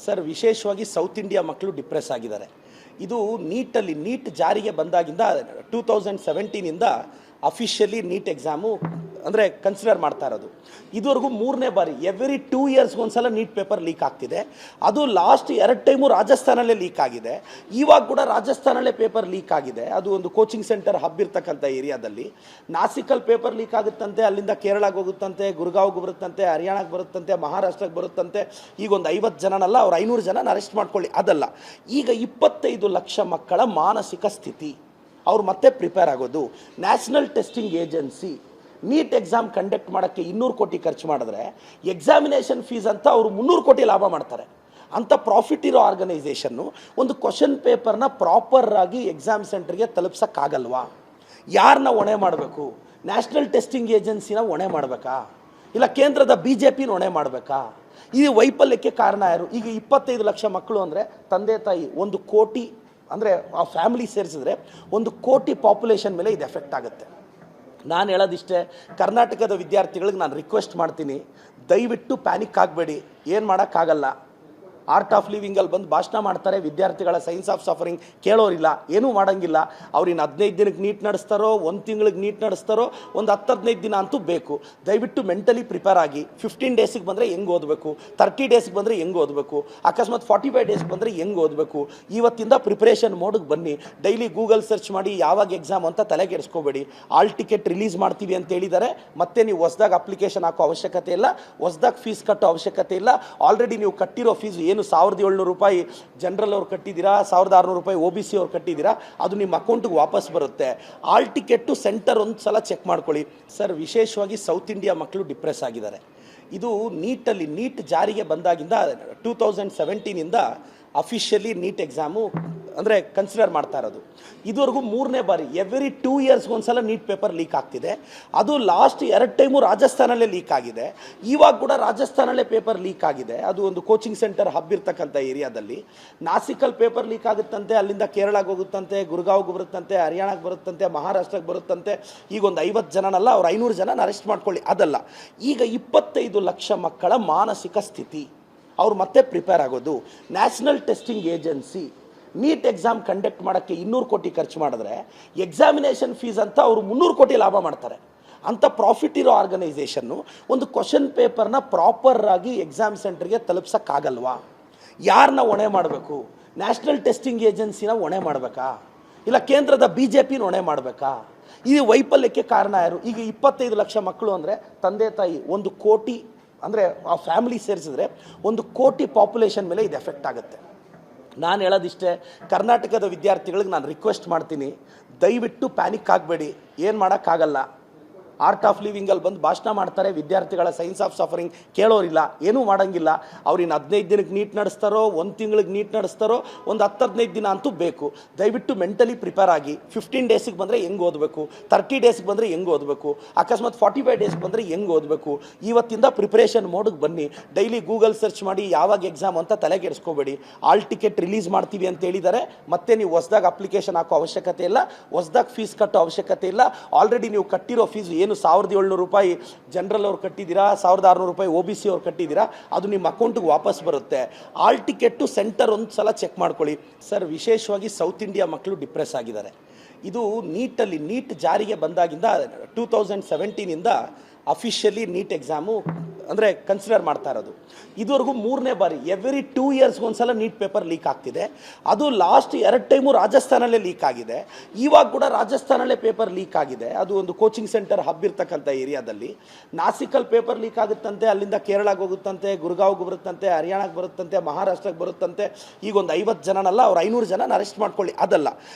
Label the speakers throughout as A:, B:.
A: Sir, ವಿಶೇಷವಾಗಿ south India ಮಕ್ಕಳು depress ಆಗಿದ್ದಾರೆ. ಇದು ನೀಟ್ ಜಾರಿಗೆ ಬಂದಾಗಿಂದ 2017ಇಂದ ಅಫಿಷಿಯಲಿ ನೀಟ್ ಎಕ್ಸಾಮು ಅಂದರೆ ಕನ್ಸಿಡರ್ ಮಾಡ್ತಾ ಇರೋದು. ಇದುವರೆಗೂ 3ನೇ ಬಾರಿ ಎವ್ರಿ 2 ಇಯರ್ಸ್ಗೆ ಒಂದ್ಸಲ ನೀಟ್ ಪೇಪರ್ ಲೀಕ್ ಆಗ್ತಿದೆ. ಅದು ಲಾಸ್ಟ್ 2 ಟೈಮು ರಾಜಸ್ಥಾನಲ್ಲೇ ಲೀಕ್ ಆಗಿದೆ. ಇವಾಗ ಕೂಡ ರಾಜಸ್ಥಾನಲ್ಲೇ ಪೇಪರ್ ಲೀಕ್ ಆಗಿದೆ. ಅದು ಒಂದು ಕೋಚಿಂಗ್ ಸೆಂಟರ್ ಹಬ್ ಇರ್ತಕ್ಕಂಥ ಏರಿಯಾದಲ್ಲಿ. ನಾಸಿಕಲ್ಲಿ ಪೇಪರ್ ಲೀಕ್ ಆಗುತ್ತಂತೆ, ಅಲ್ಲಿಂದ ಕೇರಳಕ್ಕೆ ಹೋಗುತ್ತಂತೆ, ಗುರ್ಗಾವ್ಗೆ ಬರುತ್ತಂತೆ, ಹರಿಯಾಣಕ್ಕೆ ಬರುತ್ತಂತೆ, ಮಹಾರಾಷ್ಟ್ರಕ್ಕೆ ಬರುತ್ತಂತೆ. ಈಗ ಒಂದು 50 ಜನನಲ್ಲ, ಅವ್ರು 500 ಜನನ ಅರೆಸ್ಟ್ ಮಾಡ್ಕೊಳ್ಳಿ. ಅದಲ್ಲ, ಈಗ 25 ಲಕ್ಷ ಮಕ್ಕಳ ಮಾನಸಿಕ ಸ್ಥಿತಿ. ಅವ್ರು ಮತ್ತೆ ಪ್ರಿಪೇರ್ ಆಗೋದು. National testing agency NEET exam conduct ಮಾಡೋಕ್ಕೆ 200 ಕೋಟಿ ಖರ್ಚು ಮಾಡಿದ್ರೆ ಎಕ್ಸಾಮಿನೇಷನ್ ಫೀಸ್ ಅಂತ ಅವರು 300 ಕೋಟಿ ಲಾಭ ಮಾಡ್ತಾರೆ. ಅಂಥ ಪ್ರಾಫಿಟ್ ಇರೋ ಆರ್ಗನೈಸೇಷನ್ನು ಒಂದು ಕ್ವಶನ್ ಪೇಪರ್ನ ಪ್ರಾಪರ್ ಆಗಿ ಎಕ್ಸಾಮ್ ಸೆಂಟರ್ಗೆ ತಲುಪ್ಸೋಕ್ಕಾಗಲ್ವಾ? ಯಾರನ್ನ ಹೊಣೆ ಮಾಡಬೇಕು? ನ್ಯಾಷನಲ್ ಟೆಸ್ಟಿಂಗ್ ಏಜೆನ್ಸಿನ ಹೊಣೆ ಮಾಡಬೇಕಾ, ಇಲ್ಲ ಕೇಂದ್ರದ BJPನ ಹೊಣೆ ಮಾಡಬೇಕಾ? ಈ ವೈಫಲ್ಯಕ್ಕೆ ಕಾರಣ ಯಾರು? ಈಗ 25 ಲಕ್ಷ ಮಕ್ಕಳು ಅಂದರೆ ತಂದೆ ತಾಯಿ 1 ಕೋಟಿ, ಅಂದರೆ ಆ ಫ್ಯಾಮಿಲಿ ಸೇರಿಸಿದ್ರೆ 1 ಕೋಟಿ ಪಾಪ್ಯುಲೇಷನ್ ಮೇಲೆ ಇದು ಎಫೆಕ್ಟ್ ಆಗುತ್ತೆ. ನಾನು ಹೇಳೋದಿಷ್ಟೇ, ಕರ್ನಾಟಕದ ವಿದ್ಯಾರ್ಥಿಗಳಿಗೆ ನಾನು ರಿಕ್ವೆಸ್ಟ್ ಮಾಡ್ತೀನಿ, ದಯವಿಟ್ಟು ಪ್ಯಾನಿಕ್ ಆಗಬೇಡಿ. ಏನು ಮಾಡೋಕ್ಕಾಗಲ್ಲ. ಆರ್ಟ್ ಆಫ್ ಲಿವಿಂಗಲ್ಲಿ ಬಂದು ಭಾಷಣ ಮಾಡ್ತಾರೆ, ವಿದ್ಯಾರ್ಥಿಗಳ ಸೈನ್ಸ್ ಆಫ್ ಸಫರಿಂಗ್ ಕೇಳೋರಿಲ್ಲ, ಏನೂ ಮಾಡೋಂಗಿಲ್ಲ. ಅವ್ರಿನ್ನು 15 ದಿನಕ್ಕೆ ನೀಟ್ ನಡೆಸ್ತಾರೋ, 1 ತಿಂಗಳಿಗೆ ನೀಟ್ ನಡೆಸ್ತಾರೋ, ಒಂದು 10-15 ದಿನ ಅಂತೂ ಬೇಕು. ದಯವಿಟ್ಟು ಮೆಂಟಲಿ ಪ್ರಿಪೇರ್ ಆಗಿ. 15 ಡೇಸಿಗೆ ಬಂದರೆ ಹೆಂಗೆ ಓದಬೇಕು, 30 ಡೇಸ್ಗೆ ಬಂದರೆ ಹೆಂಗೆ ಓದಬೇಕು, ಅಕಸ್ಮಾತ್ 45 ಡೇಸ್ಗೆ ಬಂದರೆ ಹೆಂಗೆ ಓದಬೇಕು. ಇವತ್ತಿಂದ ಪ್ರಿಪ್ರೇಷನ್ ಮೋಡಿಗೆ ಬನ್ನಿ. ಡೈಲಿ ಗೂಗಲ್ ಸರ್ಚ್ ಮಾಡಿ ಯಾವಾಗ ಎಕ್ಸಾಮ್ ಅಂತ ತಲೆಗೆಡಿಸ್ಕೋಬೇಡಿ. ಆಲ್ ಟಿಕೆಟ್ ರಿಲೀಸ್ ಮಾಡ್ತೀವಿ ಅಂತ ಹೇಳಿದ್ದಾರೆ. ಮತ್ತೆ ನೀವು ಹೊಸದಾಗಿ ಅಪ್ಲಿಕೇಶನ್ ಹಾಕೋ ಅವಶ್ಯಕತೆ ಇಲ್ಲ, ಹೊಸದಾಗಿ ಫೀಸ್ ಕಟ್ಟೋ ಅವಶ್ಯಕತೆ ಇಲ್ಲ. ಆಲ್ರೆಡಿ ನೀವು ಕಟ್ಟಿರೋ ಫೀಸ್ ಏನು 1700 ರೂಪಾಯಿ ಜನರಲ್ ಅವ್ರು ಕಟ್ಟಿದ್ದೀರಾ, 1600 ರೂಪಾಯಿ OBC ಅವ್ರು ಕಟ್ಟಿದ್ದೀರಾ, ಅದು ನಿಮ್ಮ ಅಕೌಂಟಿಗೆ ವಾಪಸ್ ಬರುತ್ತೆ. ಆಲ್ ಟಿಕೆಟ್ಟು ಸೆಂಟರ್ ಒಂದು ಸಲ ಚೆಕ್ ಮಾಡ್ಕೊಳ್ಳಿ. ಸರ್, ವಿಶೇಷವಾಗಿ ಸೌತ್ ಇಂಡಿಯಾ ಮಕ್ಕಳು ಡಿಪ್ರೆಸ್ ಆಗಿದ್ದಾರೆ. ಇದು ನೀಟ್ ಜಾರಿಗೆ ಬಂದಾಗಿಂದ 2017ಇಂದ ಅಫಿಷಿಯಲಿ ನೀಟ್ ಎಕ್ಸಾಮು ಅಂದರೆ ಕನ್ಸಿಡರ್ ಮಾಡ್ತಾ ಇರೋದು. ಇದುವರೆಗೂ 3ನೇ ಬಾರಿ ಎವ್ರಿ 2 ಇಯರ್ಸ್ಗೆ ಒಂದ್ಸಲ ನೀಟ್ ಪೇಪರ್ ಲೀಕ್ ಆಗ್ತಿದೆ. ಅದು ಲಾಸ್ಟ್ 2 ಟೈಮು ರಾಜಸ್ಥಾನಲ್ಲೇ ಲೀಕ್ ಆಗಿದೆ. ಇವಾಗ ಕೂಡ ರಾಜಸ್ಥಾನಲ್ಲೇ ಪೇಪರ್ ಲೀಕ್ ಆಗಿದೆ. ಅದು ಒಂದು ಕೋಚಿಂಗ್ ಸೆಂಟರ್ ಹಬ್ ಇರ್ತಕ್ಕಂಥ ಏರಿಯಾದಲ್ಲಿ. ನಾಸಿಕಲ್ಲಿ ಪೇಪರ್ ಲೀಕ್ ಆಗುತ್ತಂತೆ, ಅಲ್ಲಿಂದ ಕೇರಳಕ್ಕೆ ಹೋಗುತ್ತಂತೆ, ಗುರ್ಗಾವ್ಗೆ ಬರುತ್ತಂತೆ, ಹರಿಯಾಣಕ್ಕೆ ಬರುತ್ತಂತೆ, ಮಹಾರಾಷ್ಟ್ರಕ್ಕೆ ಬರುತ್ತಂತೆ. ಈಗ ಒಂದು 50 ಜನನಲ್ಲ, ಅವ್ರು 500 ಜನನ ಅರೆಸ್ಟ್ ಮಾಡ್ಕೊಳ್ಳಿ. ಅದಲ್ಲ, ಈಗ 25 ಲಕ್ಷ ಮಕ್ಕಳ ಮಾನಸಿಕ ಸ್ಥಿತಿ. ಅವ್ರು ಮತ್ತೆ ಪ್ರಿಪೇರ್ ಆಗೋದು. National testing agency NEET exam conduct ಮಾಡೋಕ್ಕೆ 200 ಕೋಟಿ ಖರ್ಚು ಮಾಡಿದ್ರೆ ಎಕ್ಸಾಮಿನೇಷನ್ ಫೀಸ್ ಅಂತ ಅವರು 300 ಕೋಟಿ ಲಾಭ ಮಾಡ್ತಾರೆ. ಅಂಥ ಪ್ರಾಫಿಟ್ ಇರೋ ಆರ್ಗನೈಸೇಷನ್ನು ಒಂದು ಕ್ವಶನ್ ಪೇಪರ್ನ ಪ್ರಾಪರ್ ಆಗಿ ಎಕ್ಸಾಮ್ ಸೆಂಟರ್ಗೆ ತಲುಪ್ಸೋಕ್ಕಾಗಲ್ವಾ? ಯಾರನ್ನ ಹೊಣೆ ಮಾಡಬೇಕು? ನ್ಯಾಷನಲ್ ಟೆಸ್ಟಿಂಗ್ ಏಜೆನ್ಸಿನ ಹೊಣೆ ಮಾಡಬೇಕಾ, ಇಲ್ಲ ಕೇಂದ್ರದ BJPನ ಹೊಣೆ ಮಾಡಬೇಕಾ? ಈ ವೈಫಲ್ಯಕ್ಕೆ ಕಾರಣ ಯಾರು? ಈಗ 25 ಲಕ್ಷ ಮಕ್ಕಳು ಅಂದರೆ ತಂದೆ ತಾಯಿ 1 ಕೋಟಿ, ಅಂದರೆ ಆ ಫ್ಯಾಮಿಲಿ ಸೇರಿಸಿದ್ರೆ 1 ಕೋಟಿ ಪಾಪ್ಯುಲೇಷನ್ ಮೇಲೆ ಇದು ಎಫೆಕ್ಟ್ ಆಗುತ್ತೆ. ನಾನು ಹೇಳೋದಿಷ್ಟೇ, ಕರ್ನಾಟಕದ ವಿದ್ಯಾರ್ಥಿಗಳಿಗೆ ನಾನು ರಿಕ್ವೆಸ್ಟ್ ಮಾಡ್ತೀನಿ, ದಯವಿಟ್ಟು ಪ್ಯಾನಿಕ್ ಆಗಬೇಡಿ. ಏನು ಮಾಡೋಕ್ಕಾಗಲ್ಲ. ಆರ್ಟ್ ಆಫ್ ಲಿವಿಂಗಲ್ಲಿ ಬಂದು ಭಾಷಣ ಮಾಡ್ತಾರೆ, ವಿದ್ಯಾರ್ಥಿಗಳ ಸೈನ್ಸ್ ಆಫ್ ಸಫರಿಂಗ್ ಕೇಳೋರಿಲ್ಲ, ಏನೂ ಮಾಡೋಂಗಿಲ್ಲ. ಅವ್ರಿನ್ನು 15 ದಿನಕ್ಕೆ ನೀಟ್ ನಡೆಸ್ತಾರೋ, 1 ತಿಂಗಳಿಗೆ ನೀಟ್ ನಡೆಸ್ತಾರೋ, ಒಂದು 10-15 ದಿನ ಅಂತೂ ಬೇಕು. ದಯವಿಟ್ಟು ಮೆಂಟಲಿ ಪ್ರಿಪೇರ್ ಆಗಿ. 15 ಡೇಸಿಗೆ ಬಂದರೆ ಹೆಂಗೆ ಓದಬೇಕು, 30 ಡೇಸ್ಗೆ ಬಂದರೆ ಹೆಂಗೆ ಓದಬೇಕು, ಅಕಸ್ಮಾತ್ 45 ಡೇಸ್ಗೆ ಬಂದರೆ ಹೆಂಗೆ ಓದಬೇಕು. ಇವತ್ತಿಂದ ಪ್ರಿಪ್ರೇಷನ್ ಮೋಡಿಗೆ ಬನ್ನಿ. ಡೈಲಿ ಗೂಗಲ್ ಸರ್ಚ್ ಮಾಡಿ ಯಾವಾಗ ಎಕ್ಸಾಮ್ ಅಂತ ತಲೆಗೆಡಿಸ್ಕೋಬೇಡಿ. ಆಲ್ ಟಿಕೆಟ್ ರಿಲೀಸ್ ಮಾಡ್ತೀವಿ ಅಂತ ಹೇಳಿದ್ದಾರೆ. ಮತ್ತೆ ನೀವು ಹೊಸದಾಗಿ ಅಪ್ಲಿಕೇಶನ್ ಹಾಕೋ ಅವಶ್ಯಕತೆ ಇಲ್ಲ, ಹೊಸದಾಗಿ ಫೀಸ್ ಕಟ್ಟೋ ಅವಶ್ಯಕತೆ ಇಲ್ಲ. ಆಲ್ರೆಡಿ ನೀವು ಕಟ್ಟಿರೋ ಫೀಸ್ ಏನು 1700 ರೂಪಾಯಿ ಜನರಲ್ ಅವ್ರು ಕಟ್ಟಿದ್ದೀರಾ, 1600 ರೂಪಾಯಿ OBC ಅವ್ರು ಕಟ್ಟಿದ್ದೀರಾ, ಅದು ನಿಮ್ಮ ಅಕೌಂಟಿಗೆ ವಾಪಸ್ ಬರುತ್ತೆ. ಆಲ್ ಟಿಕೆಟ್ಟು ಸೆಂಟರ್ ಒಂದು ಸಲ ಚೆಕ್ ಮಾಡ್ಕೊಳ್ಳಿ. ಸರ್, ವಿಶೇಷವಾಗಿ ಸೌತ್ ಇಂಡಿಯಾ ಮಕ್ಕಳು ಡಿಪ್ರೆಸ್ ಆಗಿದ್ದಾರೆ. ಇದು ನೀಟ್ ಜಾರಿಗೆ ಬಂದಾಗಿಂದ 2017ಇಂದ ಅಫಿಷಿಯಲಿ ನೀಟ್ ಎಕ್ಸಾಮು ಅಂದರೆ ಕನ್ಸಿಡರ್ ಮಾಡ್ತಾ ಇರೋದು. ಇದುವರೆಗೂ 3ನೇ ಬಾರಿ ಎವ್ರಿ 2 ಇಯರ್ಸ್ಗೆ ಒಂದ್ಸಲ ನೀಟ್ ಪೇಪರ್ ಲೀಕ್ ಆಗ್ತಿದೆ. ಅದು ಲಾಸ್ಟ್ 2 ಟೈಮು ರಾಜಸ್ಥಾನಲ್ಲೇ ಲೀಕ್ ಆಗಿದೆ. ಇವಾಗ ಕೂಡ ರಾಜಸ್ಥಾನಲ್ಲೇ ಪೇಪರ್ ಲೀಕ್ ಆಗಿದೆ. ಅದು ಒಂದು ಕೋಚಿಂಗ್ ಸೆಂಟರ್ ಹಬ್ ಇರ್ತಕ್ಕಂಥ ಏರಿಯಾದಲ್ಲಿ. ನಾಸಿಕಲ್ಲಿ ಪೇಪರ್ ಲೀಕ್ ಆಗುತ್ತಂತೆ, ಅಲ್ಲಿಂದ ಕೇರಳಕ್ಕೆ ಹೋಗುತ್ತಂತೆ, ಗುರ್ಗಾವ್ಗೆ ಬರುತ್ತಂತೆ, ಹರಿಯಾಣಕ್ಕೆ ಬರುತ್ತಂತೆ, ಮಹಾರಾಷ್ಟ್ರಕ್ಕೆ ಬರುತ್ತಂತೆ. ಈಗ ಒಂದು 50 ಜನನಲ್ಲ, ಅವ್ರು 500 ಜನನ ಅರೆಸ್ಟ್ ಮಾಡ್ಕೊಳ್ಳಿ. ಅದಲ್ಲ,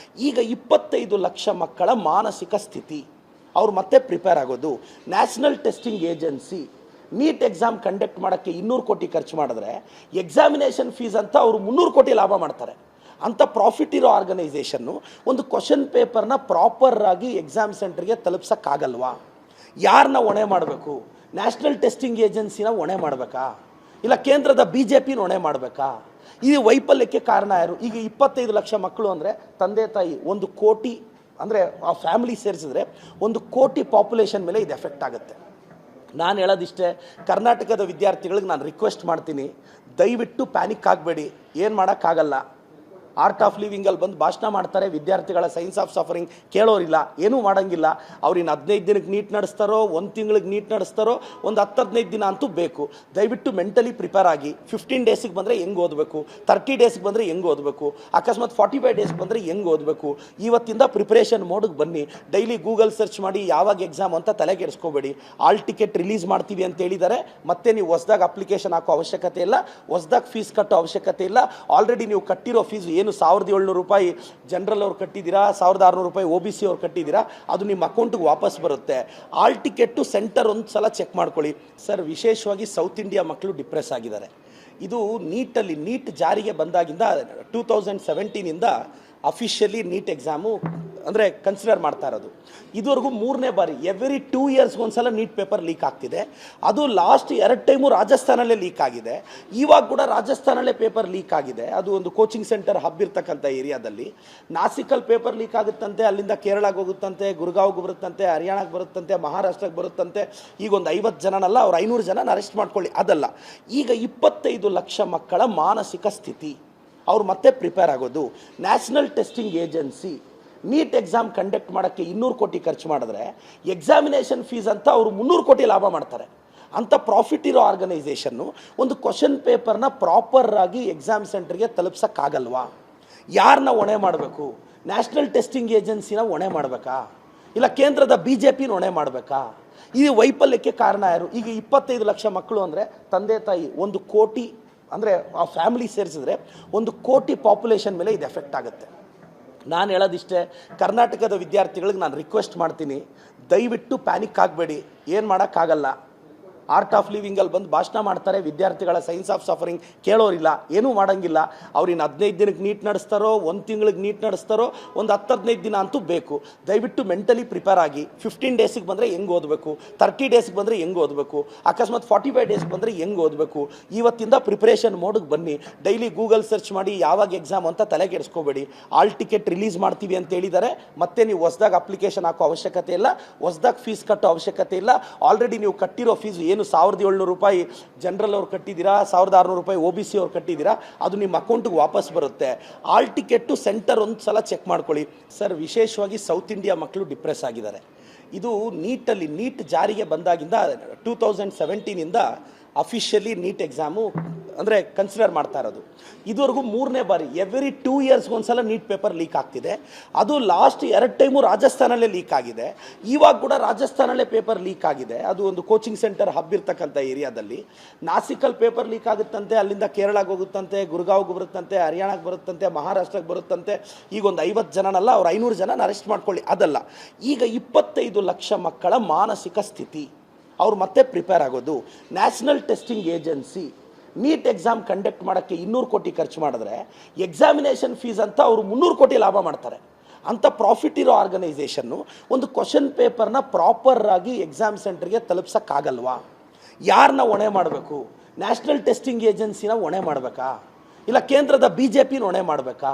A: ಈಗ 25 ಲಕ್ಷ ಮಕ್ಕಳ ಮಾನಸಿಕ ಸ್ಥಿತಿ. ಅವ್ರು ಮತ್ತೆ ಪ್ರಿಪೇರ್ ಆಗೋದು. National testing agency NEET exam conduct ಮಾಡೋಕ್ಕೆ 200 ಕೋಟಿ ಖರ್ಚು ಮಾಡಿದ್ರೆ ಎಕ್ಸಾಮಿನೇಷನ್ ಫೀಸ್ ಅಂತ ಅವರು 300 ಕೋಟಿ ಲಾಭ ಮಾಡ್ತಾರೆ. ಅಂಥ ಪ್ರಾಫಿಟ್ ಇರೋ ಆರ್ಗನೈಸೇಷನ್ನು ಒಂದು ಕ್ವಶನ್ ಪೇಪರ್ನ ಪ್ರಾಪರ್ ಆಗಿ ಎಕ್ಸಾಮ್ ಸೆಂಟರ್ಗೆ ತಲುಪ್ಸೋಕ್ಕಾಗಲ್ವಾ? ಯಾರನ್ನ ಹೊಣೆ ಮಾಡಬೇಕು? ನ್ಯಾಷನಲ್ ಟೆಸ್ಟಿಂಗ್ ಏಜೆನ್ಸಿನ ಹೊಣೆ ಮಾಡಬೇಕಾ, ಇಲ್ಲ ಕೇಂದ್ರದ BJPನ ಹೊಣೆ ಮಾಡಬೇಕಾ? ಈ ವೈಫಲ್ಯಕ್ಕೆ ಕಾರಣ ಯಾರು? ಈಗ 25 ಲಕ್ಷ ಮಕ್ಕಳು ಅಂದರೆ ತಂದೆ ತಾಯಿ 1 ಕೋಟಿ, ಅಂದರೆ ಆ ಫ್ಯಾಮಿಲಿ ಸೇರಿಸಿದ್ರೆ 1 ಕೋಟಿ ಪಾಪ್ಯುಲೇಷನ್ ಮೇಲೆ ಇದು ಎಫೆಕ್ಟ್ ಆಗುತ್ತೆ. ನಾನು ಹೇಳೋದಿಷ್ಟೇ, ಕರ್ನಾಟಕದ ವಿದ್ಯಾರ್ಥಿಗಳಿಗೆ ನಾನು ರಿಕ್ವೆಸ್ಟ್ ಮಾಡ್ತೀನಿ, ದಯವಿಟ್ಟು ಪ್ಯಾನಿಕ್ ಆಗಬೇಡಿ. ಏನು ಮಾಡೋಕ್ಕಾಗಲ್ಲ. ಆರ್ಟ್ ಆಫ್ ಲಿವಿಂಗಲ್ಲಿ ಬಂದು ಭಾಷಣ ಮಾಡ್ತಾರೆ, ವಿದ್ಯಾರ್ಥಿಗಳ ಸೈನ್ಸ್ ಆಫ್ ಸಫರಿಂಗ್ ಕೇಳೋರಿಲ್ಲ, ಏನೂ ಮಾಡೋಂಗಿಲ್ಲ. ಅವ್ರಿನ್ನು 15 ದಿನಕ್ಕೆ ನೀಟ್ ನಡೆಸ್ತಾರೋ, 1 ತಿಂಗಳಿಗೆ ನೀಟ್ ನಡೆಸ್ತಾರೋ, ಒಂದು 10-15 ದಿನ ಅಂತೂ ಬೇಕು. ದಯವಿಟ್ಟು ಮೆಂಟಲಿ ಪ್ರಿಪೇರ್ ಆಗಿ. 15 ಡೇಸಿಗೆ ಬಂದರೆ ಹೆಂಗೆ ಓದಬೇಕು, 30 ಡೇಸ್ಗೆ ಬಂದರೆ ಹೆಂಗೆ ಓದಬೇಕು, ಅಕಸ್ಮಾತ್ 45 ಡೇಸ್ಗೆ ಬಂದರೆ ಹೆಂಗೆ ಓದಬೇಕು. ಇವತ್ತಿಂದ ಪ್ರಿಪ್ರೇಷನ್ ಮೋಡಿಗೆ ಬನ್ನಿ. ಡೈಲಿ ಗೂಗಲ್ ಸರ್ಚ್ ಮಾಡಿ ಯಾವಾಗ ಎಕ್ಸಾಮ್ ಅಂತ ತಲೆ ಕೆಡಿಸ್ಕೋಬೇಡಿ. ಆಲ್ ಟಿಕೆಟ್ ರಿಲೀಸ್ ಮಾಡ್ತೀವಿ ಅಂತ ಹೇಳಿದ್ದಾರೆ. ಮತ್ತೆ ನೀವು ಹೊಸದಾಗಿ ಅಪ್ಲಿಕೇಶನ್ ಹಾಕೋ ಅವಶ್ಯಕತೆ ಇಲ್ಲ, ಹೊಸದಾಗಿ ಫೀಸ್ ಕಟ್ಟೋ ಅವಶ್ಯಕತೆ ಇಲ್ಲ. ಆಲ್ರೆಡಿ ನೀವು ಕಟ್ಟಿರೋ ಫೀಸ್ ಏನು 1700 ರೂಪಾಯಿ ಜನರಲ್ ಅವ್ರು ಕಟ್ಟಿದ್ದೀರಾ, 1600 ರೂಪಾಯಿ OBC ಅವ್ರು ಕಟ್ಟಿದ್ದೀರಾ, ಅದು ನಿಮ್ಮ ಅಕೌಂಟಿಗೆ ವಾಪಸ್ ಬರುತ್ತೆ. ಆಲ್ ಟಿಕೆಟ್ಟು ಸೆಂಟರ್ ಒಂದು ಸಲ ಚೆಕ್ ಮಾಡ್ಕೊಳ್ಳಿ. ಸರ್, ವಿಶೇಷವಾಗಿ ಸೌತ್ ಇಂಡಿಯಾ ಮಕ್ಕಳು ಡಿಪ್ರೆಸ್ ಆಗಿದ್ದಾರೆ. ಇದು ನೀಟ್ ಜಾರಿಗೆ ಬಂದಾಗಿಂದ 2017ಇಂದ ಅಫಿಷಿಯಲಿ ನೀಟ್ ಎಕ್ಸಾಮು ಅಂದರೆ ಕನ್ಸಿಡರ್ ಮಾಡ್ತಾ ಇರೋದು. ಇದುವರೆಗೂ 3ನೇ ಬಾರಿ, ಎವ್ರಿ 2 ಇಯರ್ಸ್ಗೆ ಒಂದ್ಸಲ ನೀಟ್ ಪೇಪರ್ ಲೀಕ್ ಆಗ್ತಿದೆ. ಅದು ಲಾಸ್ಟ್ 2 ಟೈಮು ರಾಜಸ್ಥಾನಲ್ಲೇ ಲೀಕ್ ಆಗಿದೆ. ಇವಾಗ ಕೂಡ ರಾಜಸ್ಥಾನಲ್ಲೇ ಪೇಪರ್ ಲೀಕ್ ಆಗಿದೆ. ಅದು ಒಂದು ಕೋಚಿಂಗ್ ಸೆಂಟರ್ ಹಬ್ ಇರ್ತಕ್ಕಂಥ ಏರಿಯಾದಲ್ಲಿ. ನಾಸಿಕಲ್ಲಿ ಪೇಪರ್ ಲೀಕ್ ಆಗುತ್ತಂತೆ, ಅಲ್ಲಿಂದ ಕೇರಳಕ್ಕೆ ಹೋಗುತ್ತಂತೆ, ಗುರ್ಗಾವ್ಗೆ ಬರುತ್ತಂತೆ, ಹರಿಯಾಣಕ್ಕೆ ಬರುತ್ತಂತೆ, ಮಹಾರಾಷ್ಟ್ರಕ್ಕೆ ಬರುತ್ತಂತೆ. ಈಗ ಒಂದು 50 ಜನನಲ್ಲ, ಅವ್ರು 500 ಜನನ ಅರೆಸ್ಟ್ ಮಾಡ್ಕೊಳ್ಳಿ. ಅದಲ್ಲ, ಈಗ 25 ಲಕ್ಷ ಮಕ್ಕಳ ಮಾನಸಿಕ ಸ್ಥಿತಿ. ಅವ್ರು ಮತ್ತೆ ಪ್ರಿಪೇರ್ ಆಗೋದು. National testing agency NEET exam conduct ಮಾಡೋಕ್ಕೆ 200 ಕೋಟಿ ಖರ್ಚು ಮಾಡಿದ್ರೆ, ಎಕ್ಸಾಮಿನೇಷನ್ ಫೀಸ್ ಅಂತ ಅವರು 300 ಕೋಟಿ ಲಾಭ ಮಾಡ್ತಾರೆ. ಅಂಥ ಪ್ರಾಫಿಟ್ ಇರೋ ಆರ್ಗನೈಸೇಷನ್ನು ಒಂದು ಕ್ವಶನ್ ಪೇಪರ್ನ ಪ್ರಾಪರಾಗಿ ಎಕ್ಸಾಮ್ ಸೆಂಟರ್ಗೆ ತಲುಪ್ಸೋಕ್ಕಾಗಲ್ವಾ? ಯಾರನ್ನ ಹೊಣೆ ಮಾಡಬೇಕು? ನ್ಯಾಷನಲ್ ಟೆಸ್ಟಿಂಗ್ ಏಜೆನ್ಸಿನ ಹೊಣೆ ಮಾಡಬೇಕಾ, ಇಲ್ಲ ಕೇಂದ್ರದ BJPನ ಹೊಣೆ ಮಾಡಬೇಕಾ? ಈ ವೈಫಲ್ಯಕ್ಕೆ ಕಾರಣ ಯಾರು? ಈಗ 25 ಲಕ್ಷ ಮಕ್ಕಳು ಅಂದರೆ ತಂದೆ ತಾಯಿ 1 ಕೋಟಿ, ಅಂದರೆ ಆ ಫ್ಯಾಮಿಲಿ ಸೇರಿಸಿದ್ರೆ 1 ಕೋಟಿ ಪಾಪ್ಯುಲೇಷನ್ ಮೇಲೆ ಇದು ಎಫೆಕ್ಟ್ ಆಗುತ್ತೆ. ನಾನು ಹೇಳೋದಿಷ್ಟೇ, ಕರ್ನಾಟಕದ ವಿದ್ಯಾರ್ಥಿಗಳಿಗೆ ನಾನು ರಿಕ್ವೆಸ್ಟ್ ಮಾಡ್ತೀನಿ, ದಯವಿಟ್ಟು ಪ್ಯಾನಿಕ್ ಆಗಬೇಡಿ. ಏನು ಮಾಡೋಕ್ಕಾಗಲ್ಲ. ಆರ್ಟ್ ಆಫ್ ಲಿವಿಂಗಲ್ಲಿ ಬಂದು ಭಾಷಣ ಮಾಡ್ತಾರೆ, ವಿದ್ಯಾರ್ಥಿಗಳ ಸೈನ್ಸ್ ಆಫ್ ಸಫರಿಂಗ್ ಕೇಳೋರಿಲ್ಲ, ಏನೂ ಮಾಡೋಂಗಿಲ್ಲ. ಅವ್ರಿನ್ನು 15 ದಿನಕ್ಕೆ ನೀಟ್ ನಡೆಸ್ತಾರೋ, 1 ತಿಂಗಳಿಗೆ ನೀಟ್ ನಡೆಸ್ತಾರೋ, ಒಂದು 10-15 ದಿನ ಅಂತೂ ಬೇಕು. ದಯವಿಟ್ಟು ಮೆಂಟಲಿ ಪ್ರಿಪೇರ್ ಆಗಿ. 15 ಡೇಸಿಗೆ ಬಂದರೆ ಹೆಂಗೆ ಓದಬೇಕು, 30 ಡೇಸ್ಗೆ ಬಂದರೆ ಹೆಂಗೆ ಓದಬೇಕು, ಅಕಸ್ಮಾತ್ 45 ಡೇಸ್ಗೆ ಬಂದರೆ ಹೆಂಗೆ ಓದಬೇಕು. ಇವತ್ತಿಂದ ಪ್ರಿಪ್ರೇಷನ್ ಮೋಡಿಗೆ ಬನ್ನಿ. ಡೈಲಿ ಗೂಗಲ್ ಸರ್ಚ್ ಮಾಡಿ ಯಾವಾಗ ಎಕ್ಸಾಮ್ ಅಂತ ತಲೆ ಕೆಡಿಸ್ಕೋಬೇಡಿ. ಆಲ್ ಟಿಕೆಟ್ ರಿಲೀಸ್ ಮಾಡ್ತೀವಿ ಅಂತ ಹೇಳಿದ್ದಾರೆ. ಮತ್ತೆ ನೀವು ಹೊಸದಾಗಿ ಅಪ್ಲಿಕೇಶನ್ ಹಾಕೋ ಅವಶ್ಯಕತೆ ಇಲ್ಲ, ಹೊಸದಾಗಿ ಫೀಸ್ ಕಟ್ಟೋ ಅವಶ್ಯಕತೆ ಇಲ್ಲ. ಆಲ್ರೆಡಿ ನೀವು ಕಟ್ಟಿರೋ ಫೀಸ್ ಏನು 1700 ರೂಪಾಯಿ ಜನರಲ್ ಅವ್ರು ಕಟ್ಟಿದ್ದೀರಾ, 1600 ರೂಪಾಯಿ OBC ಅವ್ರು ಕಟ್ಟಿದ್ದೀರಾ, ಅದು ನಿಮ್ಮ ಅಕೌಂಟಿಗೆ ವಾಪಸ್ ಬರುತ್ತೆ. ಆಲ್ ಟಿಕೆಟ್ಟು ಸೆಂಟರ್ ಒಂದು ಸಲ ಚೆಕ್ ಮಾಡ್ಕೊಳ್ಳಿ. ಸರ್, ವಿಶೇಷವಾಗಿ ಸೌತ್ ಇಂಡಿಯಾ ಮಕ್ಕಳು ಡಿಪ್ರೆಸ್ ಆಗಿದ್ದಾರೆ. ಇದು ನೀಟ್ ಜಾರಿಗೆ ಬಂದಾಗಿಂದ 2017ಇಂದ ಅಫಿಷಿಯಲಿ ನೀಟ್ ಎಕ್ಸಾಮು ಅಂದರೆ ಕನ್ಸಿಡರ್ ಮಾಡ್ತಾ ಇರೋದು. ಇದುವರೆಗೂ 3ನೇ ಬಾರಿ, ಎವ್ರಿ 2 ಇಯರ್ಸ್ಗೆ ಒಂದ್ಸಲ ನೀಟ್ ಪೇಪರ್ ಲೀಕ್ ಆಗ್ತಿದೆ. ಅದು ಲಾಸ್ಟ್ 2 ಟೈಮು ರಾಜಸ್ಥಾನಲ್ಲೇ ಲೀಕ್ ಆಗಿದೆ. ಇವಾಗ ಕೂಡ ರಾಜಸ್ಥಾನಲ್ಲೇ ಪೇಪರ್ ಲೀಕ್ ಆಗಿದೆ. ಅದು ಒಂದು ಕೋಚಿಂಗ್ ಸೆಂಟರ್ ಹಬ್ ಇರ್ತಕ್ಕಂಥ ಏರಿಯಾದಲ್ಲಿ. ನಾಸಿಕಲ್ಲಿ ಪೇಪರ್ ಲೀಕ್ ಆಗುತ್ತಂತೆ, ಅಲ್ಲಿಂದ ಕೇರಳಕ್ಕೆ ಹೋಗುತ್ತಂತೆ, ಗುರ್ಗಾವ್ಗೆ ಬರುತ್ತಂತೆ, ಹರಿಯಾಣಕ್ಕೆ ಬರುತ್ತಂತೆ, ಮಹಾರಾಷ್ಟ್ರಕ್ಕೆ ಬರುತ್ತಂತೆ. ಈಗ ಒಂದು 50 ಜನನಲ್ಲ, ಅವ್ರು 500 ಜನನ ಅರೆಸ್ಟ್ ಮಾಡ್ಕೊಳ್ಳಿ. ಅದಲ್ಲ, ಈಗ 25 ಲಕ್ಷ ಮಕ್ಕಳ ಮಾನಸಿಕ ಸ್ಥಿತಿ. ಅವ್ರು ಮತ್ತೆ ಪ್ರಿಪೇರ್ ಆಗೋದು. National testing agency NEET exam conduct ಮಾಡೋಕ್ಕೆ 200 ಕೋಟಿ ಖರ್ಚು ಮಾಡಿದ್ರೆ, ಎಕ್ಸಾಮಿನೇಷನ್ ಫೀಸ್ ಅಂತ ಅವರು 300 ಕೋಟಿ ಲಾಭ ಮಾಡ್ತಾರೆ. ಅಂಥ ಪ್ರಾಫಿಟ್ ಇರೋ ಆರ್ಗನೈಸೇಷನ್ನು ಒಂದು ಕ್ವಶನ್ ಪೇಪರ್ನ ಪ್ರಾಪರಾಗಿ ಎಕ್ಸಾಮ್ ಸೆಂಟರ್ಗೆ ತಲುಪ್ಸೋಕ್ಕಾಗಲ್ವಾ? ಯಾರನ್ನ ಹೊಣೆ ಮಾಡಬೇಕು? ನ್ಯಾಷನಲ್ ಟೆಸ್ಟಿಂಗ್ ಏಜೆನ್ಸಿನ ಹೊಣೆ ಮಾಡಬೇಕಾ, ಇಲ್ಲ ಕೇಂದ್ರದ BJPನ ಹೊಣೆ ಮಾಡಬೇಕಾ?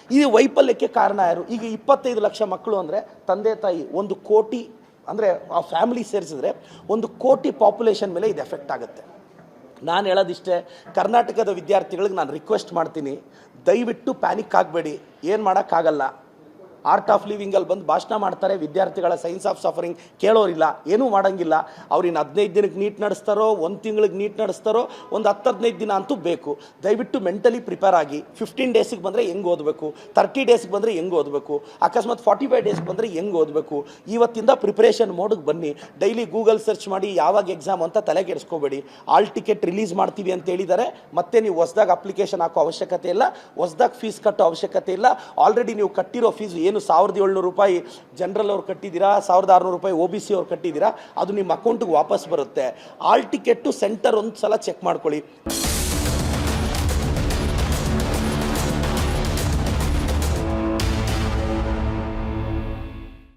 A: ಈ ವೈಫಲ್ಯಕ್ಕೆ ಕಾರಣ ಯಾರು? ಈಗ 25 ಲಕ್ಷ ಮಕ್ಕಳು ಅಂದರೆ ತಂದೆ ತಾಯಿ 1 ಕೋಟಿ, ಅಂದರೆ ಆ ಫ್ಯಾಮಿಲಿ ಸೇರಿಸಿದ್ರೆ 1 ಕೋಟಿ ಪಾಪ್ಯುಲೇಷನ್ ಮೇಲೆ ಇದು ಎಫೆಕ್ಟ್ ಆಗುತ್ತೆ. ನಾನು ಹೇಳೋದಿಷ್ಟೇ, ಕರ್ನಾಟಕದ ವಿದ್ಯಾರ್ಥಿಗಳಿಗೆ ನಾನು ರಿಕ್ವೆಸ್ಟ್ ಮಾಡ್ತೀನಿ, ದಯವಿಟ್ಟು ಪ್ಯಾನಿಕ್ ಆಗಬೇಡಿ. ಏನು ಮಾಡೋಕ್ಕಾಗಲ್ಲ. ಆರ್ಟ್ ಆಫ್ ಲಿವಿಂಗಲ್ಲಿ ಬಂದು ಭಾಷಣ ಮಾಡ್ತಾರೆ, ವಿದ್ಯಾರ್ಥಿಗಳ ಸೈನ್ಸ್ ಆಫ್ ಸಫರಿಂಗ್ ಕೇಳೋರಿಲ್ಲ, ಏನೂ ಮಾಡೋಂಗಿಲ್ಲ. ಅವ್ರಿನ್ನು 15 ದಿನಕ್ಕೆ ನೀಟ್ ನಡೆಸ್ತಾರೋ, 1 ತಿಂಗಳಿಗೆ ನೀಟ್ ನಡೆಸ್ತಾರೋ, ಒಂದು 10-15 ದಿನ ಅಂತೂ ಬೇಕು. ದಯವಿಟ್ಟು ಮೆಂಟಲಿ ಪ್ರಿಪೇರ್ ಆಗಿ. 15 ಡೇಸಿಗೆ ಬಂದರೆ ಹೆಂಗೆ ಓದಬೇಕು, 30 ಡೇಸ್ಗೆ ಬಂದರೆ ಹೆಂಗೆ ಓದಬೇಕು, ಅಕಸ್ಮಾತ್ 45 ಡೇಸ್ಗೆ ಬಂದರೆ ಹೆಂಗೆ ಓದಬೇಕು. ಇವತ್ತಿಂದ ಪ್ರಿಪ್ರೇಷನ್ ಮೋಡಿಗೆ ಬನ್ನಿ. ಡೈಲಿ ಗೂಗಲ್ ಸರ್ಚ್ ಮಾಡಿ ಯಾವಾಗ ಎಕ್ಸಾಮ್ ಅಂತ ತಲೆ ಕೆಡಿಸ್ಕೋಬೇಡಿ. ಆಲ್ ಟಿಕೆಟ್ ರಿಲೀಸ್ ಮಾಡ್ತೀವಿ ಅಂತ ಹೇಳಿದ್ದಾರೆ. ಮತ್ತೆ ನೀವು ಹೊಸದಾಗಿ ಅಪ್ಲಿಕೇಶನ್ ಹಾಕೋ ಅವಶ್ಯಕತೆ ಇಲ್ಲ, ಹೊಸದಾಗಿ ಫೀಸ್ ಕಟ್ಟೋ ಅವಶ್ಯಕತೆ ಇಲ್ಲ. ಆಲ್ರೆಡಿ ನೀವು ಕಟ್ಟಿರೋ ಫೀಸ್ ಏನು 1700 ರೂಪಾಯಿ ಜನರಲ್ ಅವ್ರು ಕಟ್ಟಿದ್ದೀರಾ, 1600 ರೂಪಾಯಿ OBC ಅವ್ರು ಕಟ್ಟಿದ್ದೀರಾ, ಅದು ನಿಮ್ಮ ಅಕೌಂಟಿಗೆ ವಾಪಸ್ ಬರುತ್ತೆ. ಆಲ್ ಟಿಕೆಟ್ಟು ಸೆಂಟರ್ ಒಂದು ಸಲ ಚೆಕ್ ಮಾಡ್ಕೊಳ್ಳಿ.